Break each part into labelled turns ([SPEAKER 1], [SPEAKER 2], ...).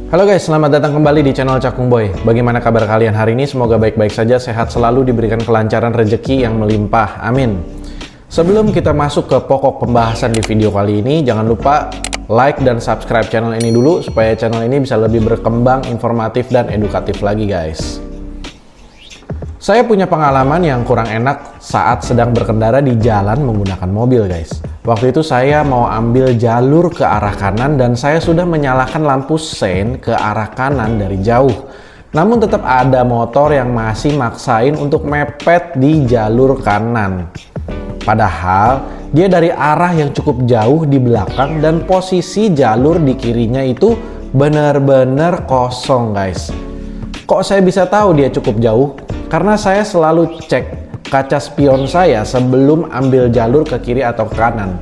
[SPEAKER 1] Halo guys, selamat datang kembali di channel Cakung Boy. Bagaimana kabar kalian hari ini? Semoga baik-baik saja, sehat selalu, diberikan kelancaran rezeki yang melimpah. Amin. Sebelum kita masuk ke pokok pembahasan di video kali ini, jangan lupa like dan subscribe channel ini dulu supaya channel ini bisa lebih berkembang, informatif, dan edukatif lagi guys. Saya punya pengalaman yang kurang enak saat sedang berkendara di jalan menggunakan mobil guys. Waktu itu saya mau ambil jalur ke arah kanan dan saya sudah menyalakan lampu sein ke arah kanan dari jauh. Namun tetap ada motor yang masih maksain untuk mepet di jalur kanan. Padahal dia dari arah yang cukup jauh di belakang dan posisi jalur di kirinya itu benar-benar kosong guys. Kok saya bisa tahu dia cukup jauh? Karena saya selalu cek kaca spion saya sebelum ambil jalur ke kiri atau ke kanan.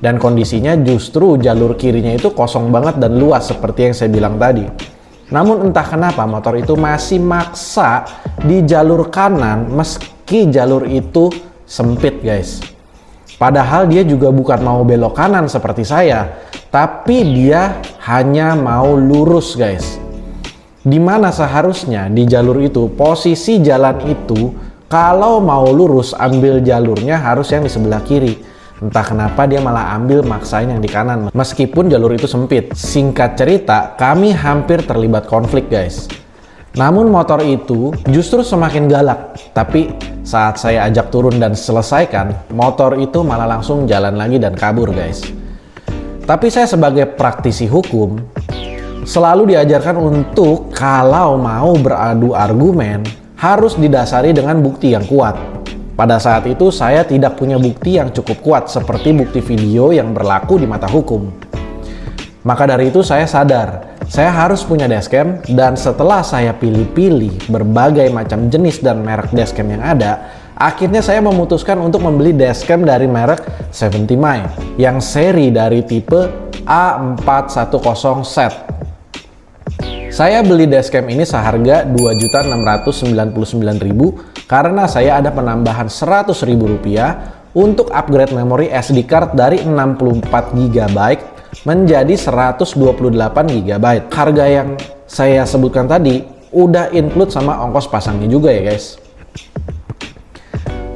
[SPEAKER 1] Dan kondisinya justru jalur kirinya itu kosong banget dan luas seperti yang saya bilang tadi. Namun entah kenapa motor itu masih maksa di jalur kanan meski jalur itu sempit guys. Padahal dia juga bukan mau belok kanan seperti saya, tapi dia hanya mau lurus guys. Dimana seharusnya di jalur itu posisi jalan itu kalau mau lurus ambil jalurnya harus yang di sebelah kiri. Entah kenapa dia malah ambil maksain yang di kanan meskipun jalur itu sempit. Singkat cerita, kami hampir terlibat konflik guys. Namun motor itu justru semakin galak. Tapi saat saya ajak turun dan selesaikan, motor itu malah langsung jalan lagi dan kabur guys. Tapi saya sebagai praktisi hukum selalu diajarkan untuk kalau mau beradu argumen harus didasari dengan bukti yang kuat. Pada saat itu saya tidak punya bukti yang cukup kuat seperti bukti video yang berlaku di mata hukum. Maka dari itu saya sadar, saya harus punya dashcam dan setelah saya pilih-pilih berbagai macam jenis dan merek dashcam yang ada, akhirnya saya memutuskan untuk membeli dashcam dari merek 70My yang seri dari tipe A410 set. Saya beli dashcam ini seharga Rp2.699.000 karena saya ada penambahan Rp100.000 untuk upgrade memori SD card dari 64GB menjadi 128GB. Harga yang saya sebutkan tadi udah include sama ongkos pasangnya juga ya guys.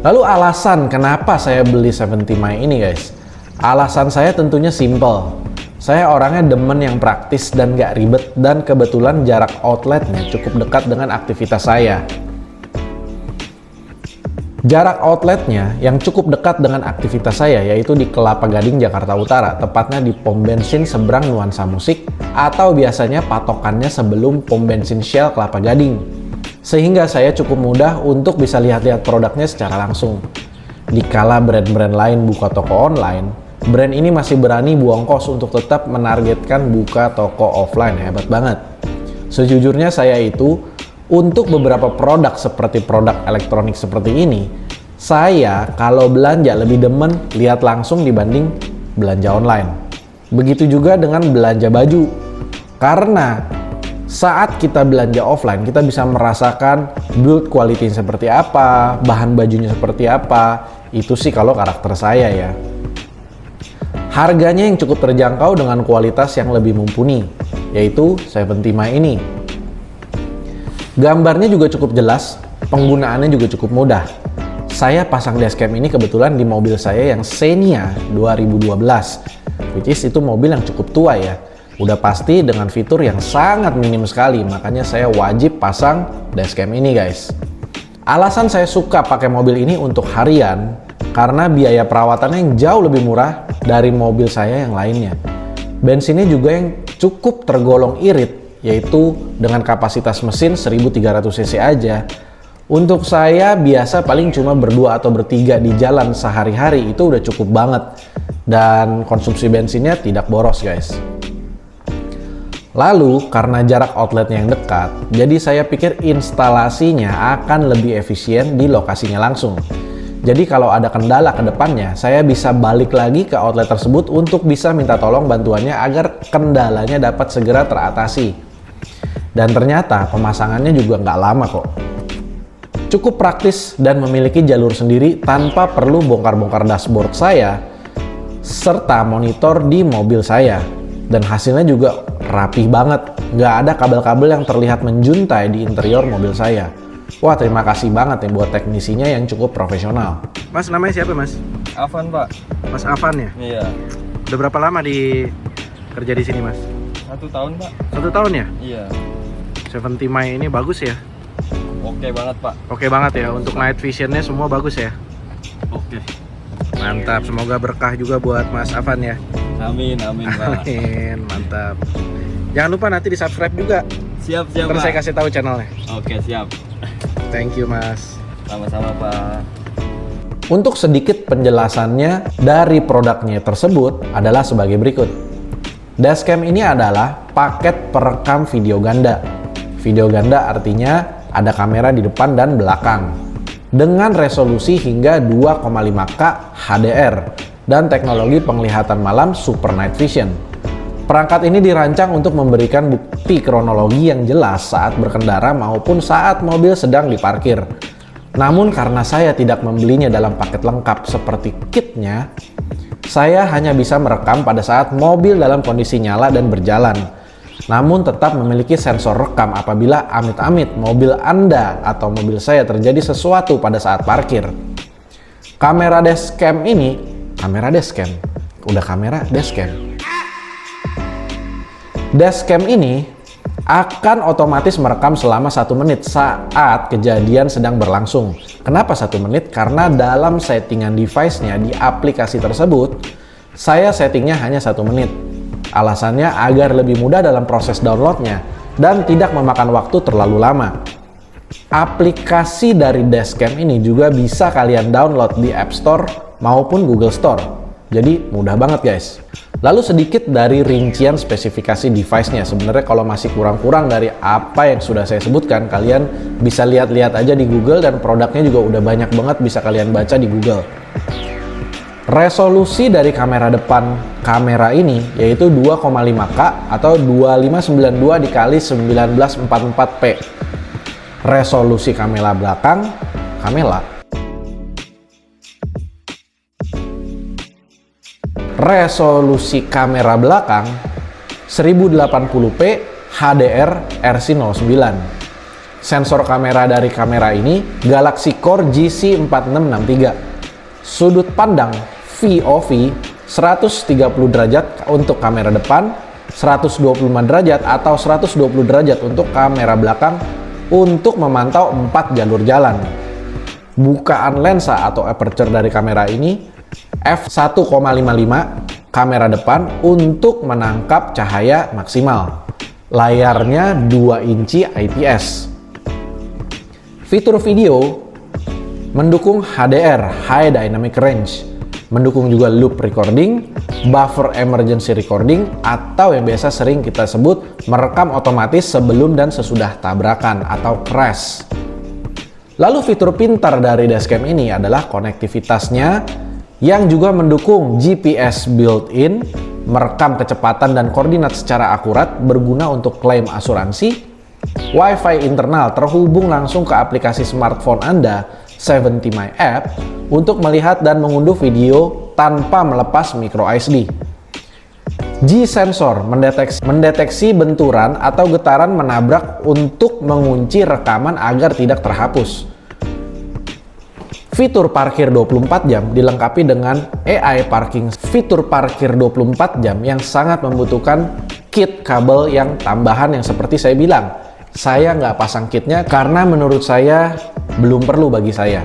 [SPEAKER 1] Lalu alasan kenapa saya beli 70My ini guys? Alasan saya tentunya simple. Saya orangnya demen yang praktis dan gak ribet dan kebetulan jarak outletnya cukup dekat dengan aktivitas saya. Jarak outletnya yang cukup dekat dengan aktivitas saya yaitu di Kelapa Gading, Jakarta Utara, tepatnya di pom bensin seberang Nuansa Musik atau biasanya patokannya sebelum pom bensin Shell Kelapa Gading. Sehingga saya cukup mudah untuk bisa lihat-lihat produknya secara langsung. Dikala brand-brand lain buka toko online, brand ini masih berani buang kos untuk tetap menargetkan buka toko offline. Hebat banget. Sejujurnya saya itu untuk beberapa produk seperti produk elektronik seperti ini, saya kalau belanja lebih demen lihat langsung dibanding belanja online. Begitu juga dengan belanja baju. Karena saat kita belanja offline, kita bisa merasakan build quality seperti apa, bahan bajunya seperti apa. Itu sih kalau karakter saya ya. Harganya yang cukup terjangkau dengan kualitas yang lebih mumpuni, yaitu 70My ini. Gambarnya juga cukup jelas, penggunaannya juga cukup mudah. Saya pasang dashcam ini kebetulan di mobil saya yang Xenia 2012, which is itu mobil yang cukup tua ya. Udah pasti dengan fitur yang sangat minim sekali, makanya saya wajib pasang dashcam ini guys. Alasan saya suka pakai mobil ini untuk harian, karena biaya perawatannya yang jauh lebih murah dari mobil saya yang lainnya. Bensinnya juga yang cukup tergolong irit, yaitu dengan kapasitas mesin 1300cc aja. Untuk saya biasa paling cuma berdua atau bertiga di jalan sehari-hari itu udah cukup banget. Dan konsumsi bensinnya tidak boros guys. Lalu karena jarak outletnya yang dekat, jadi saya pikir instalasinya akan lebih efisien di lokasinya langsung. Jadi kalau ada kendala ke depannya, saya bisa balik lagi ke outlet tersebut untuk bisa minta tolong bantuannya agar kendalanya dapat segera teratasi. Dan ternyata pemasangannya juga nggak lama kok. Cukup praktis dan memiliki jalur sendiri tanpa perlu bongkar-bongkar dashboard saya serta monitor di mobil saya. Dan hasilnya juga rapih banget. Nggak ada kabel-kabel yang terlihat menjuntai di interior mobil saya. Wah, terima kasih banget ya buat teknisinya yang cukup profesional. Mas, namanya siapa, Mas?
[SPEAKER 2] Afan, Pak.
[SPEAKER 1] Mas Afan ya?
[SPEAKER 2] Iya.
[SPEAKER 1] Udah berapa lama kerja di sini, Mas?
[SPEAKER 2] 1 tahun, Pak.
[SPEAKER 1] 1 tahun ya?
[SPEAKER 2] Iya.
[SPEAKER 1] 70 Mi ini bagus ya?
[SPEAKER 2] Oke banget, Pak.
[SPEAKER 1] Oke banget ya, untuk night visionnya semua bagus ya?
[SPEAKER 2] Oke.
[SPEAKER 1] Mantap, semoga berkah juga buat Mas Afan ya.
[SPEAKER 2] Amin, Pak.
[SPEAKER 1] Amin, mantap. Jangan lupa nanti di subscribe juga.
[SPEAKER 2] Siap,
[SPEAKER 1] Terus
[SPEAKER 2] Pak.
[SPEAKER 1] saya kasih tahu channelnya.
[SPEAKER 2] Oke, siap.
[SPEAKER 1] Thank you, Mas.
[SPEAKER 2] Sama-sama, Pak.
[SPEAKER 1] Untuk sedikit penjelasannya dari produknya tersebut adalah sebagai berikut. Dashcam ini adalah paket perekam video ganda. Video ganda artinya ada kamera di depan dan belakang dengan resolusi hingga 2,5K HDR dan teknologi penglihatan malam Super Night Vision. Perangkat ini dirancang untuk memberikan bukti kronologi yang jelas saat berkendara maupun saat mobil sedang diparkir. Namun karena saya tidak membelinya dalam paket lengkap seperti kitnya, saya hanya bisa merekam pada saat mobil dalam kondisi nyala dan berjalan. Namun tetap memiliki sensor rekam apabila amit-amit mobil Anda atau mobil saya terjadi sesuatu pada saat parkir. Kamera dashcam Dashcam ini akan otomatis merekam selama 1 menit saat kejadian sedang berlangsung. Kenapa 1 menit? Karena dalam settingan device-nya di aplikasi tersebut, saya settingnya hanya 1 menit. Alasannya agar lebih mudah dalam proses downloadnya dan tidak memakan waktu terlalu lama. Aplikasi dari Dashcam ini juga bisa kalian download di App Store maupun Google Store. Jadi mudah banget guys. Lalu sedikit dari rincian spesifikasi device-nya. Sebenarnya kalau masih kurang-kurang dari apa yang sudah saya sebutkan, kalian bisa lihat-lihat aja di Google dan produknya juga udah banyak banget bisa kalian baca di Google. Resolusi dari kamera depan kamera ini yaitu 2,5K atau 2592 dikali 1944p. Resolusi kamera belakang resolusi kamera belakang 1080p HDR RC09. Sensor kamera dari kamera ini Galaxy Core GC4663. Sudut pandang VOV 130 derajat untuk kamera depan, 125 derajat atau 120 derajat untuk kamera belakang untuk memantau 4 jalur jalan. Bukaan lensa atau aperture dari kamera ini f1,55 kamera depan untuk menangkap cahaya maksimal. Layarnya 2 inci IPS. Fitur video mendukung HDR (High Dynamic Range), mendukung juga loop recording, buffer emergency recording, atau yang biasa sering kita sebut merekam otomatis sebelum dan sesudah tabrakan atau crash. Lalu fitur pintar dari Dashcam ini adalah konektivitasnya yang juga mendukung GPS built-in, merekam kecepatan dan koordinat secara akurat berguna untuk klaim asuransi, Wi-Fi internal terhubung langsung ke aplikasi smartphone Anda 70 My App untuk melihat dan mengunduh video tanpa melepas micro SD. G-sensor mendeteksi benturan atau getaran menabrak untuk mengunci rekaman agar tidak terhapus. Fitur parkir 24 jam dilengkapi dengan AI parking. Fitur parkir 24 jam yang sangat membutuhkan kit kabel yang tambahan yang seperti saya bilang. Saya nggak pasang kitnya karena menurut saya belum perlu bagi saya.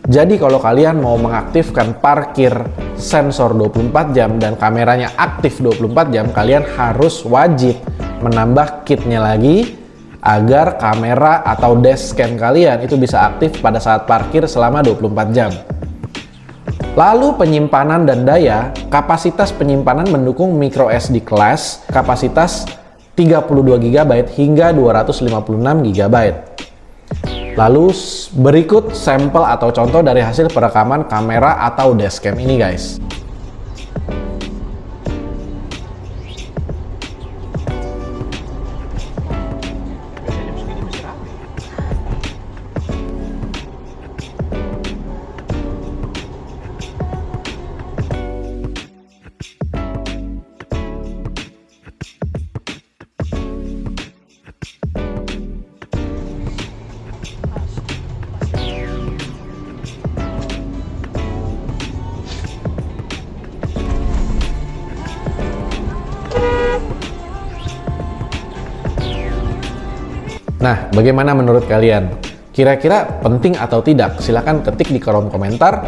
[SPEAKER 1] Jadi kalau kalian mau mengaktifkan parkir sensor 24 jam dan kameranya aktif 24 jam, kalian harus wajib menambah kitnya lagi agar kamera atau dashcam kalian itu bisa aktif pada saat parkir selama 24 jam. Lalu penyimpanan dan daya, kapasitas penyimpanan mendukung micro SD class, kapasitas 32 GB hingga 256 GB. Lalu berikut sampel atau contoh dari hasil perekaman kamera atau dashcam ini guys. Nah, bagaimana menurut kalian? Kira-kira penting atau tidak? Silahkan ketik di kolom komentar.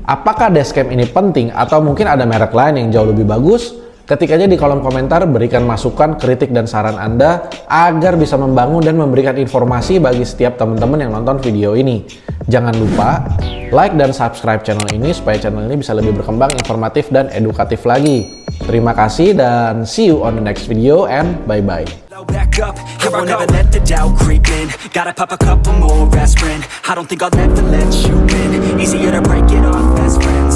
[SPEAKER 1] Apakah dashcam ini penting atau mungkin ada merek lain yang jauh lebih bagus? Ketik aja di kolom komentar, berikan masukan, kritik, dan saran Anda agar bisa membangun dan memberikan informasi bagi setiap teman-teman yang nonton video ini. Jangan lupa like dan subscribe channel ini supaya channel ini bisa lebih berkembang, informatif, dan edukatif lagi. Terima kasih dan see you on the next video and bye-bye.
[SPEAKER 3] Back up, I won't ever let the doubt creep in. Gotta pop a couple more aspirin. I don't think I'll ever let you in. Easier to break it off best friends.